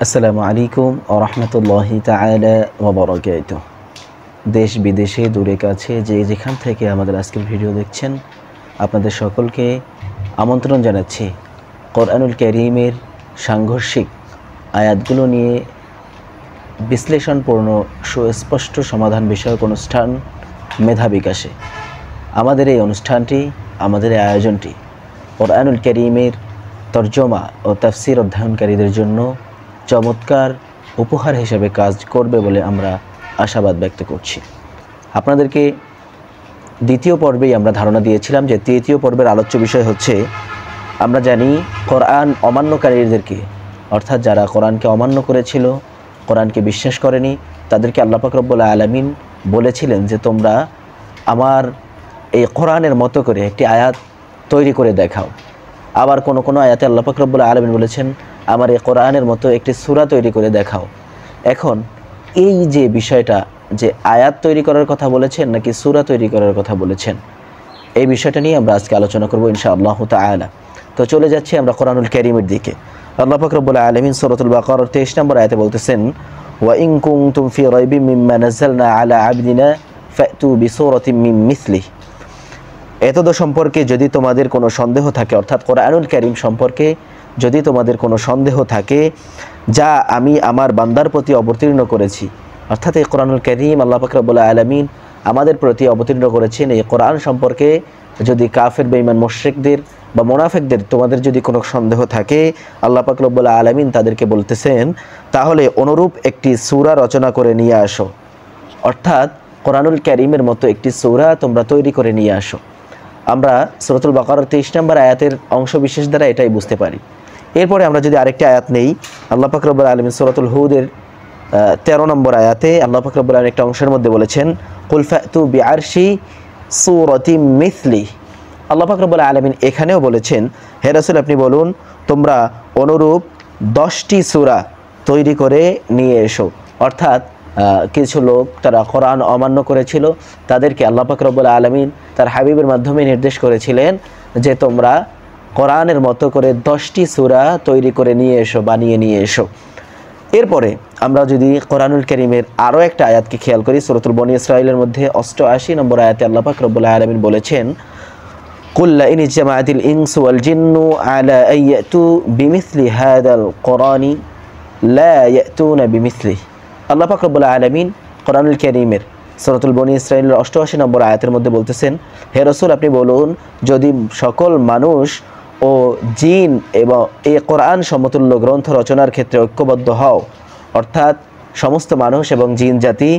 আসসালামু আলাইকুম ওয়া রাহমাতুল্লাহি তাআলা ওয়া বারাকাতুহু। দেশ বিদেশে দূরে কাছে যে যেখান থেকে আমাদের আজকের ভিডিও দেখছেন, আপনাদের সকলকে আমন্ত্রণ জানাচ্ছি কোরআনুল কারীমের সাংঘর্ষিক আয়াতগুলো নিয়ে বিশ্লেষণপূর্ণ সুস্পষ্ট সমাধান বিষয়ক অনুষ্ঠান মেধা বিকাশে। আমাদের এই অনুষ্ঠানটি, আমাদের এই আয়োজনটি কোরআনুল কারীমের তরজমা ও তাফসীর অধ্যয়নকারীদের জন্য চমৎকার উপহার হিসেবে কাজ করবে বলে আমরা আশাবাদ ব্যক্ত করছি। আপনাদেরকে দ্বিতীয় পর্বেই আমরা ধারণা দিয়েছিলাম যে তৃতীয় পর্বের আলোচ্য বিষয় হচ্ছে, আমরা জানি কোরআন অমান্যকারীদেরকে, অর্থাৎ যারা কোরআনকে অমান্য করেছিল, কোরআনকে বিশ্বাস করেনি, তাদেরকে আল্লাহ পাক রব্বুল আলামিন বলেছিলেন যে তোমরা আমার এই কোরআনের মতো করে একটি আয়াত তৈরি করে দেখাও। আবার কোনো আয়াতে আল্লাহ পাক রব্বুল আলামিন বলেছেন আমার এই কোরআনের মতো একটি সূরা তৈরি করে দেখাও। এখন এই যে বিষয়টা, যে আয়াত তৈরি করার কথা বলেছেন নাকি সূরা তৈরি করার কথা বলেছেন, এই বিষয়টা নিয়ে আমরা আজকে আলোচনা করব ইনশাআল্লাহ তাআলা। তো চলে যাচ্ছি আমরা কোরআনুল কারীমের দিকে। আল্লাহ পাক রব্বুল আলামিন সূরাতুল বাকারার 23 নম্বর আয়াতে বলতেছেন, ওয়া ইন কুনতুম ফি রাইবিন মিম্মা নাযালনা আলা আবদিনা ফাতু বিসূরাতিন মিন মিসলিহি। এতদ সম্পর্কে যদি তোমাদের কোনো সন্দেহ থাকে, অর্থাৎ কোরআনুল কারীম সম্পর্কে যদি তোমাদের কোনো সন্দেহ থাকে যা আমি আমার বান্দার প্রতি অবতীর্ণ করেছি, অর্থাৎ এই কোরআনুল কারীম আল্লাহ পাক রব্বুল আলামিন আমাদের প্রতি অবতীর্ণ করেছেন, এই কোরআন সম্পর্কে যদি কাফের বেঈমান মুশরিকদের বা মুনাফিকদের তোমাদের যদি কোনো সন্দেহ থাকে, আল্লাহ পাক রব্বুল আলামিন তাদেরকে বলতেছেন তাহলে অনুরূপ একটি সূরা রচনা করে নিয়ে আসো, অর্থাৎ কোরআনুল কারীমের মতো একটি সূরা তোমরা তৈরি করে নিয়ে আসো। আমরা সূরাতুল বাকারার 23 নম্বর আয়াতের অংশ বিশেষ দ্বারা এটাই বুঝতে পারি। এরপরে আমরা যদি আরেকটি আয়াত নেই, আল্লাহ পাক রব্বুল আলামিন সূরাতুল হুদের 13 নম্বর আয়াতে আল্লাহ পাক রব্বুল আলামিন একটা অংশের মধ্যে বলেছেন, কুল ফাতু বিআরশি সূরাতিন মিসলি। আল্লাহ পাক রব্বুল আলামিন এখানেও বলেছেন, হে রাসূল আপনি বলুন তোমরা অনুরূপ 10টি সূরা তৈরি করে নিয়ে এসো। অর্থাৎ কিছু লোক তারা কোরআন অমান্য করেছিল, তাদেরকে আল্লাহ পাক রব্বুল আলামিন তার হাবিবের মাধ্যমে নির্দেশ করেছিলেন যে তোমরা কোরআনের মতো করে 10টি সূরা তৈরি করে নিয়ে এসো, বানিয়ে নিয়ে এসো। এরপরে আমরা যদি কোরআনুল কারীমের আরও একটা আয়াতকে খেয়াল করি, সূরাতুল বনী ইসরাঈলের মধ্যে 88 নম্বর আয়াতে আল্লাহ পাক রব্বুল আলামিন বলেছেন, কুল লা ইন জামাআতিল ইনসু ওয়াল জিন্নু আলা আইয়াতু বিমিসলি হাদাল কুরআনি লা ইয়াতুনা বিমিসলিহি। আল্লাহ পাক রব্বুল আলামিন কোরআনুল কারীমের সূরাতুল বনী ইসরাঈলের 88 নম্বর আয়াতের মধ্যে বলতেছেন, হে রাসূল আপনি বলুন যদি সকল মানুষ ও জিন এবং এই কোরআন সমতুল্য গ্রন্থ রচনার ক্ষেত্রে ঐক্যবদ্ধ হও, অর্থাৎ সমস্ত মানুষ এবং জিন জাতি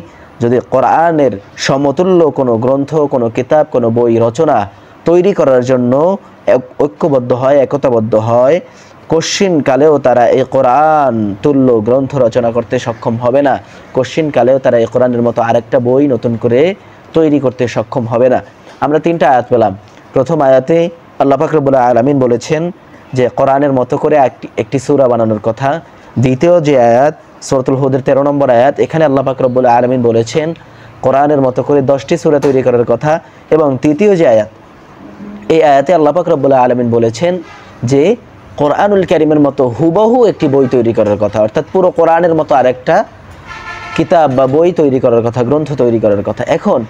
যদি কোরআনের সমতুল্য কোনো গ্রন্থ, কোনো কিতাব, কোনো বই রচনা তৈরি করার জন্য ঐক্যবদ্ধ হয়, একতাবদ্ধ হয়, কশ্চিনকালেও তারা এই কোরআন তুল্য গ্রন্থ রচনা করতে সক্ষম হবে না। কশ্চিনকালেও তারা এই কোরআনের মতো আরেকটা বই নতুন করে তৈরি করতে সক্ষম হবে না। আমরা 3টা আয়াত পেলাম। প্রথম আয়াতে আল্লাহ পাক রব্বুল আলামিন বলেছেন যে কোরআনের মতো করে একটি সূরা বানানোর কথা। দ্বিতীয় যে আয়াত সূরাতুল হুদের 13 নম্বর আয়াত, এখানে আল্লাহ পাক রব্বুল আলামিন বলেছেন কোরআনের মতো করে 10টি সূরা তৈরি করার কথা। এবং তৃতীয় যে আয়াত, এই আয়াতে আল্লাহ পাক রব্বুল আলামিন বলেছেন যে কোরআনুল কারীমের মতো হুবহু একটি বই তৈরি করার কথা, অর্থাৎ পুরো কোরআনের মতো আরেকটা কিতাব বা বই তৈরি করার কথা, গ্রন্থ তৈরি করার কথা। এখন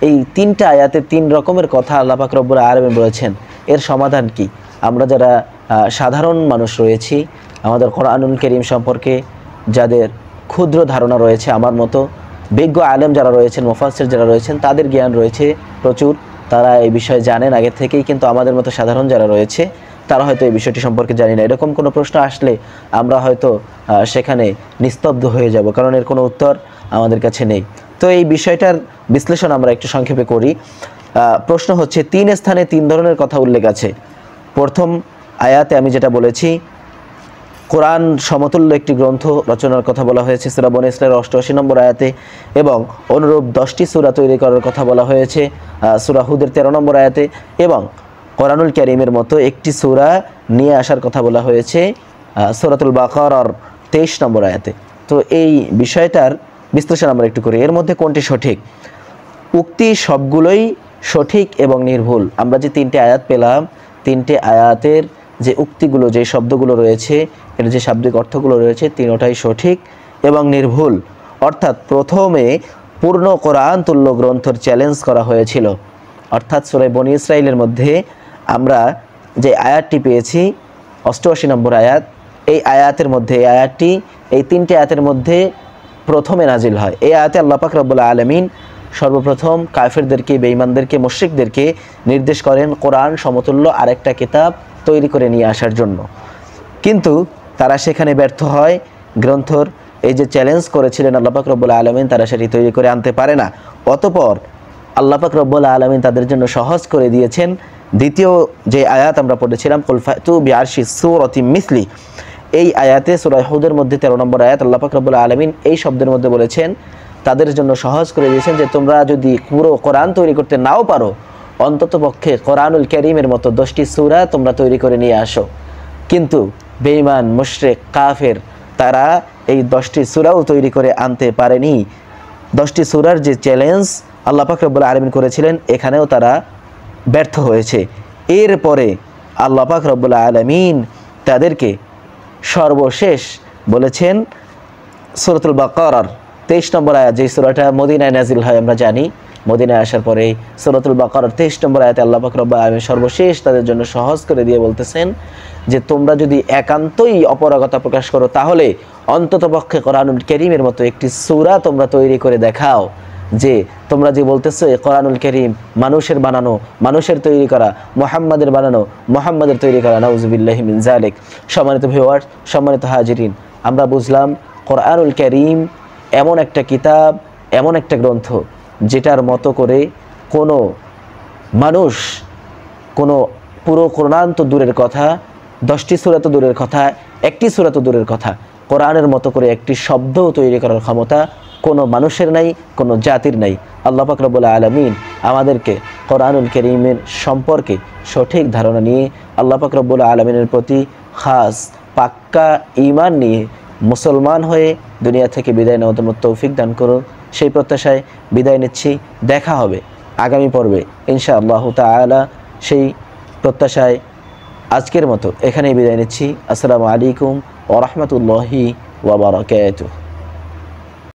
এই 3টা আয়াতে 3 রকমের কথা আল্লাহ পাক রব্বুল আলামিন বলেছেন, এর সমাধান কি? আমরা যারা সাধারণ মানুষ রয়েছি, আমাদের কোরআনুল কারীম সম্পর্কে যাদের ক্ষুদ্র ধারণা রয়েছে, আমার মতো বিজ্ঞ আলেম যারা রয়েছেন, মুফাসসির যারা রয়েছেন, তাদের জ্ঞান রয়েছে প্রচুর, তারা এই বিষয়ে জানেন আগে থেকেই, কিন্তু আমাদের মতো সাধারণ যারা রয়েছে তারা হয়তো এই বিষয়টি সম্পর্কে জানি না। এরকম কোনো প্রশ্ন আসলে আমরা হয়তো সেখানে নিস্তব্ধ হয়ে যাব, কারণ এর কোনো উত্তর আমাদের কাছে নেই। তো এই বিষয়টার বিশ্লেষণ আমরা একটু সংক্ষেপে করি। প্রশ্ন হচ্ছে 3 স্থানে 3 ধরনের কথা উল্লেখ আছে। প্রথম আয়াতে আমি যেটা বলেছি, কোরআন সমতুল্য একটি গ্রন্থ রচনার কথা বলা হয়েছে সূরা বনী ইসরাঈলের 88 নম্বর আয়াতে, এবং অনুরূপ 10টি সূরা তৈরি করার কথা বলা হয়েছে সূরা হুদের 13 নম্বর আয়াতে, এবং কোরআনুল কারীমের মতো একটি সূরা নিয়ে আসার কথা বলা হয়েছে সূরাতুল বাকারার 23 নম্বর আয়াতে। তো এই বিষয়টার বিশ্লেষণ আমরা একটু করি। এর মধ্যে কোনটি সঠিক? উক্তি সবগুলোই সঠিক এবং নির্ভুল। আমরা যে 3টে আয়াত পেলাম, 3টে আয়াতের যে উক্তিগুলো, যে শব্দগুলো রয়েছে, এর যে শাব্দিক অর্থগুলো রয়েছে, তিনোটাই সঠিক এবং নির্ভুল। অর্থাৎ প্রথমে পূর্ণ কোরআন তুল্য গ্রন্থর চ্যালেঞ্জ করা হয়েছিল। অর্থাৎ সূরা বনী ইসরাঈলের মধ্যে আমরা যে আয়াতটি পেয়েছি 88 নম্বর আয়াত, এই আয়াতের মধ্যে, এই আয়াতটি এই 3টি আয়াতের মধ্যে প্রথমে নাজিল হয়। এই আয়াতে আল্লাহ পাক রব্বুল আলামিন সর্বপ্রথম কাফেরদেরকে, বেঈমানদেরকে, মুশরিকদেরকে নির্দেশ করেন কোরআন সমতুল্য আরেকটা কিতাব তৈরি করে নিয়ে আসার জন্য। কিন্তু তারা সেখানে ব্যর্থ হয়। গ্রন্থর এই যে চ্যালেঞ্জ করেছিলেন আল্লাহ পাক রব্বুল আলামিন, তারা সেটি তৈরি করে আনতে পারে না। অতঃপর আল্লাহ পাক রব্বুল আলামিন তাদের জন্য সহজ করে দিয়েছেন। দ্বিতীয় যে আয়াত আমরা পড়েছিলাম, কুল ফাতু বিআরশি সূরাতিম মিসলি, এই আয়াতে সূরা হুদের মধ্যে 13 নম্বর আয়াত আল্লাহ পাক রব্বুল আলামিন এই শব্দের মধ্যে বলেছেন, তাদের জন্য সহজ করে দিয়েছেন যে তোমরা যদি পুরো কোরআন তৈরি করতে নাও পারো, অন্ততপক্ষে কোরআনুল কারীমের মতো 10টি সূরা তোমরা তৈরি করে নিয়ে আসো। কিন্তু বেঈমান, মুশরিক, কাফের তারা এই 10টি সূরাও তৈরি করে আনতে পারেনি। 10টি সূরার যে চ্যালেঞ্জ আল্লাহ পাক রব্বুল আলামিন করেছিলেন, এখানেও তারা ব্যর্থ হয়েছে। এরপরে আল্লাহ পাক রব্বুল আলামিন তাদেরকে সর্বশেষ বলেছেন সূরাতুল বাকারার 23 নম্বর আয়াত, যে সূরাটা মদিনায় নাজিল হয় আমরা জানি। মদিনায় আসার পরে সূরাতুল বাকারার 23 নম্বর আয়াতে আল্লাহ পাক রব্বুল আলামিন সর্বশেষ তাদের জন্য সহজ করে দিয়ে বলতেছেন যে তোমরা যদি একান্তই অপারগতা প্রকাশ করো, তাহলে অন্ততপক্ষে কোরআনুল কারীমের মতো একটি সূরা তোমরা তৈরি করে দেখাও। যে তোমরা যে বলতেছো কোরআনুল কারীম মানুষের বানানো, মানুষের তৈরি করা, মুহাম্মাদের বানানো, মুহাম্মাদের তৈরি করা, নাউযুবিল্লাহি মিন যালিক। সম্মানিত ভিউয়ার্স, সম্মানিত হাজিরিন, আমরা বুঝলাম কোরআনুল কারীম এমন একটা কিতাব, এমন একটা গ্রন্থ যেটার মতো করে কোনো মানুষ, কোনো পুরো কোরআন তো দূরের কথা, 10টি সূরা তো দূরের কথা, একটি সূরা তো দূরের কথা, কোরআনের মতো করে একটি শব্দও তৈরি করার ক্ষমতা কোনো মানুষের নাই, কোনো জাতির নাই। আল্লাহ পাক রব্বুল আলামিন আমাদেরকে কোরআনুল কারীমের সম্পর্কে সঠিক ধারণা নিয়ে আল্লাহ পাক রব্বুল আলামিনের প্রতি খাস পাক্কা ঈমান নিয়ে মুসলমান হয়ে দুনিয়া থেকে বিদায় নেওয়ার তৌফিক দান করুন, সেই প্রত্যাশায় বিদায় নিচ্ছি। দেখা হবে আগামী পর্বে ইনশাআল্লাহু তাআলা। সেই প্রত্যাশায় আজকের মতো এখানেই বিদায় নিচ্ছি। আসসালামু আলাইকুম ওয়া রাহমাতুল্লাহি ওয়া বারাকাতুহু।